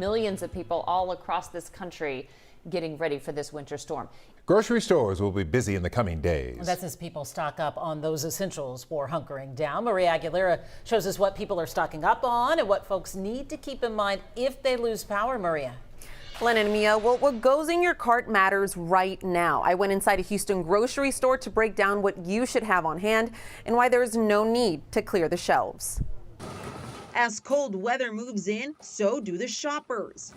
Millions of people all across this country getting ready for this winter storm. Grocery stores will be busy in the coming days. That's as people stock up on those essentials for hunkering down. Maria Aguilera shows us what people are stocking up on and what folks need to keep in mind if they lose power. Maria. Len and Mia, well, what goes in your cart matters right now. I went inside a Houston grocery store to break down what you should have on hand and why there is no need to clear the shelves. As cold weather moves in, so do the shoppers.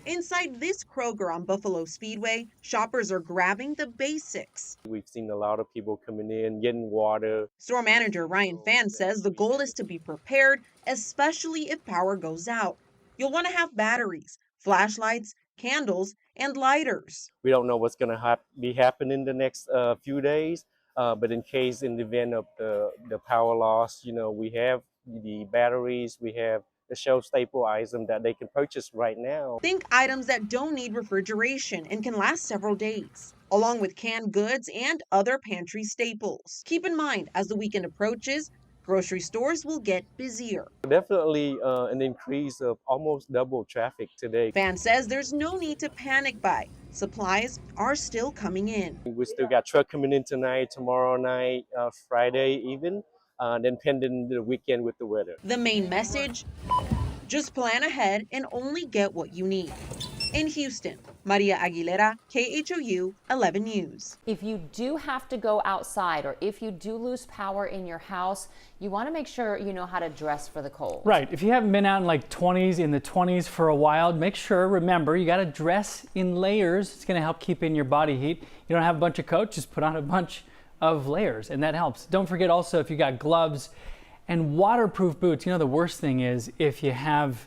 Inside this Kroger on Buffalo Speedway, shoppers are grabbing the basics. We've seen a lot of people coming in, getting water. Store manager Ryan Fan says the goal is to be prepared, especially if power goes out. You'll want to have batteries, flashlights, candles, and lighters. We don't know what's going to be happening the next few days, but in the event of the power loss, we have the batteries, we have the shelf staple item that they can purchase right now. Think items that don't need refrigeration and can last several days, along with canned goods and other pantry staples. Keep in mind, as the weekend approaches, grocery stores will get busier. Definitely an increase of almost double traffic today. Fan says there's no need to panic buy. Supplies are still coming in. We still got truck coming in tonight, tomorrow night, Friday even. Then pending the weekend with the weather. The main message, just plan ahead and only get what you need. In Houston, Maria Aguilera, KHOU 11 News. If you do have to go outside or if you do lose power in your house, you want to make sure you know how to dress for the cold. Right. If you haven't been out in the 20s for a while, remember, you got to dress in layers. It's going to help keep in your body heat. You don't have a bunch of coats, just put on a bunch of layers, and that helps. Don't forget also, if you got gloves and waterproof boots, the worst thing is if you have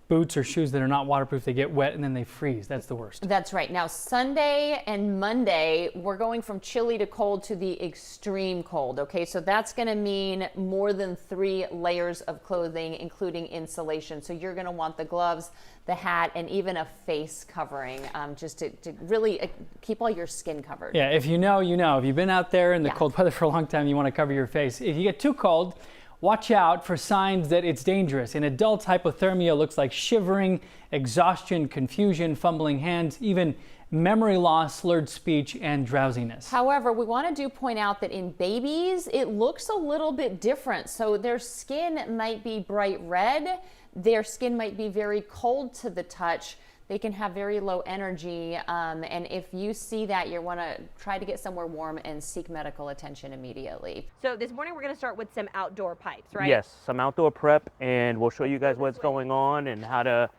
boots or shoes that are not waterproof, they get wet and then they freeze. That's the worst. That's right. Now, Sunday and Monday, we're going from chilly to cold to the extreme cold. Okay, so that's going to mean more than 3 layers of clothing, including insulation. So you're going to want the gloves, the hat, and even a face covering, just to really keep all your skin covered. Yeah, if you know, you know. If you've been out there in the cold weather for a long time, you want to cover your face. If you get too cold, watch out for signs that it's dangerous. In adults, hypothermia looks like shivering, exhaustion, confusion, fumbling hands, even memory loss, slurred speech, and drowsiness. However, we want to point out that in babies, it looks a little bit different. So their skin might be bright red. Their skin might be very cold to the touch. They can have very low energy, and if you see that, you want to try to get somewhere warm and seek medical attention immediately. So this morning we're going to start with some outdoor pipes, right? Yes, some outdoor prep, and we'll show you guys what's going on and how to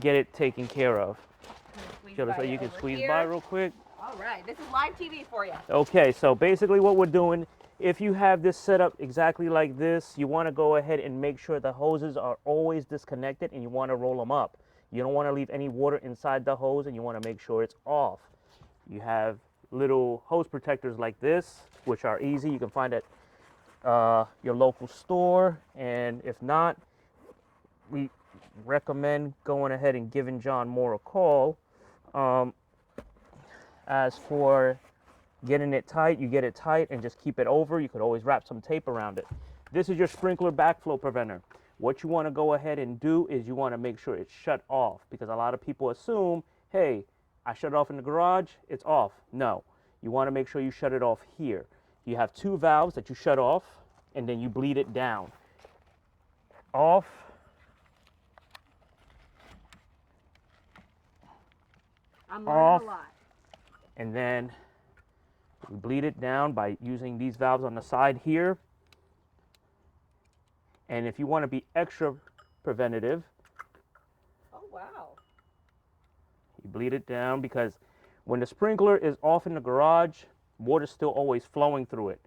get it taken care of. So you can squeeze by real quick. All right, this is live TV for you. Okay, so basically what we're doing, if you have this set up exactly like this, you want to go ahead and make sure the hoses are always disconnected and you want to roll them up. You don't want to leave any water inside the hose, and you want to make sure it's off. You have little hose protectors like this, which are easy. You can find at your local store, and if not, we recommend going ahead and giving John Moore a call. As for getting it tight, you get it tight and just keep it over. You could always wrap some tape around it. This is your sprinkler backflow preventer. What you want to go ahead and do is you want to make sure it's shut off, because a lot of people assume, hey, I shut it off in the garage, it's off. No, you want to make sure you shut it off here. You have 2 valves that you shut off, and then you bleed it down. Off. I'm learning a lot. And then we bleed it down by using these valves on the side here. And if you want to be extra preventative, oh wow, you bleed it down, because when the sprinkler is off in the garage, water's still always flowing through it.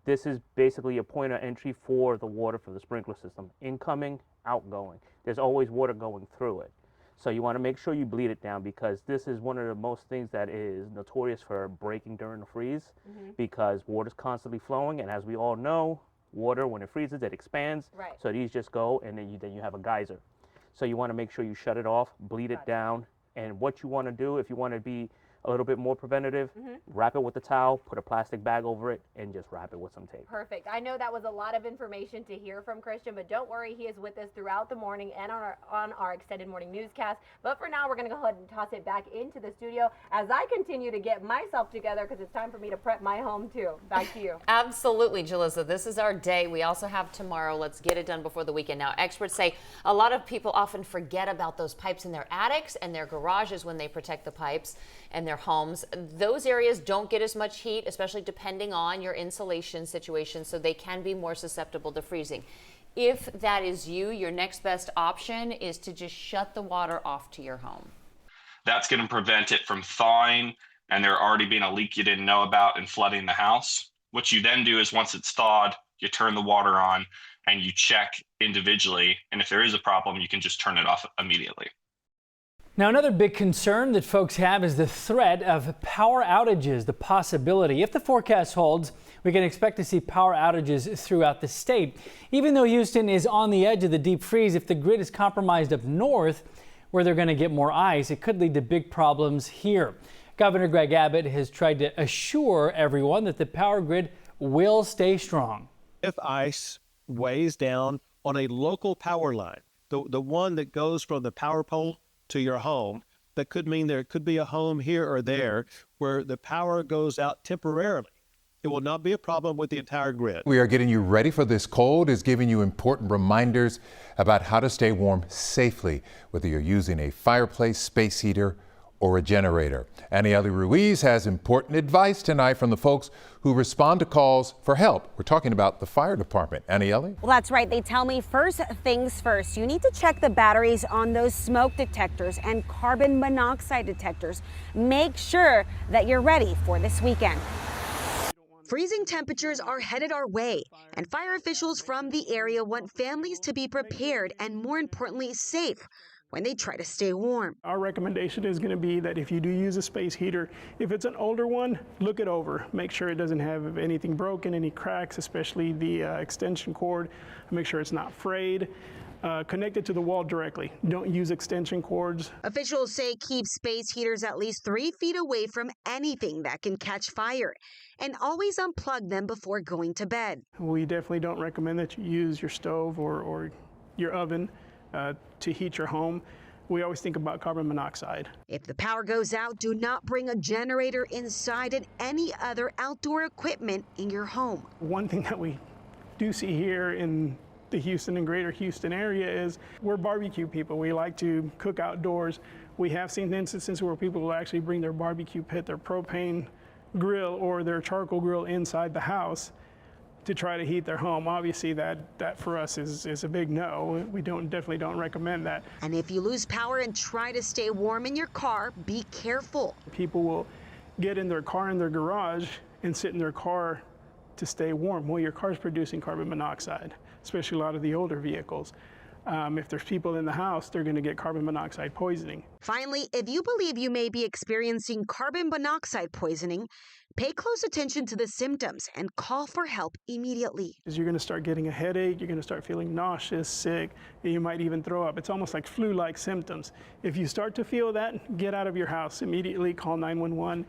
This is basically a point of entry for the water for the sprinkler system. Incoming, outgoing. There's always water going through it. So you want to make sure you bleed it down, because this is one of the most things that is notorious for breaking during the freeze, because water's constantly flowing, and as we all know, water, when it freezes, it expands. Right. So these just go, and then you have a geyser. So you want to make sure you shut it off, bleed it down, and what you want to do, if you want to be a little bit more preventative, wrap it with a towel, put a plastic bag over it, and just wrap it with some tape. Perfect. I know that was a lot of information to hear from Christian, but don't worry, he is with us throughout the morning and on our extended morning newscast. But for now, we're going to go ahead and toss it back into the studio as I continue to get myself together because it's time for me to prep my home too. Back to you. Absolutely, Jalissa. This is our day. We also have tomorrow. Let's get it done before the weekend. Now, experts say a lot of people often forget about those pipes in their attics and their garages when they protect the pipes and their homes. Those areas don't get as much heat, especially depending on your insulation situation, so they can be more susceptible to freezing. If that is you, your next best option is to just shut the water off to your home. That's going to prevent it from thawing and there already being a leak you didn't know about and flooding the house. What you then do is once it's thawed, you turn the water on and you check individually. And if there is a problem, you can just turn it off immediately. Now, another big concern that folks have is the threat of power outages, the possibility. If the forecast holds, we can expect to see power outages throughout the state. Even though Houston is on the edge of the deep freeze, if the grid is compromised up north, where they're going to get more ice, it could lead to big problems here. Governor Greg Abbott has tried to assure everyone that the power grid will stay strong. If ice weighs down on a local power line, the one that goes from the power pole to your home, that could mean there could be a home here or there where the power goes out temporarily. It will not be a problem with the entire grid. We are getting you ready for this cold, is giving you important reminders about how to stay warm safely, whether you're using a fireplace, space heater, or a generator. Anieli Ruiz has important advice tonight from the folks who respond to calls for help. We're talking about the fire department. Anieli? Well, that's right. They tell me first things first. You need to check the batteries on those smoke detectors and carbon monoxide detectors. Make sure that you're ready for this weekend. Freezing temperatures are headed our way, and fire officials from the area want families to be prepared and, more importantly, safe when they try to stay warm. Our recommendation is going to be that if you do use a space heater, if it's an older one, look it over. Make sure it doesn't have anything broken, any cracks, especially the extension cord. Make sure it's not frayed. Connect it to the wall directly. Don't use extension cords. Officials say keep space heaters at least 3 feet away from anything that can catch fire, and always unplug them before going to bed. We definitely don't recommend that you use your stove or your oven to heat your home. We always think about carbon monoxide. If the power goes out, do not bring a generator inside and any other outdoor equipment in your home. One thing that we do see here in the Houston and greater Houston area is we're barbecue people. We like to cook outdoors. We have seen instances where people will actually bring their barbecue pit, their propane grill, or their charcoal grill inside the house to try to heat their home. Obviously that for us is a big no. We definitely don't recommend that. And if you lose power and try to stay warm in your car, be careful. People will get in their car in their garage and sit in their car to stay warm. Well, your car's producing carbon monoxide, especially a lot of the older vehicles. If there's people in the house, they're going to get carbon monoxide poisoning. Finally, if you believe you may be experiencing carbon monoxide poisoning, pay close attention to the symptoms and call for help immediately. You're going to start getting a headache, you're going to start feeling nauseous, sick, and you might even throw up. It's almost like flu-like symptoms. If you start to feel that, get out of your house immediately, call 911.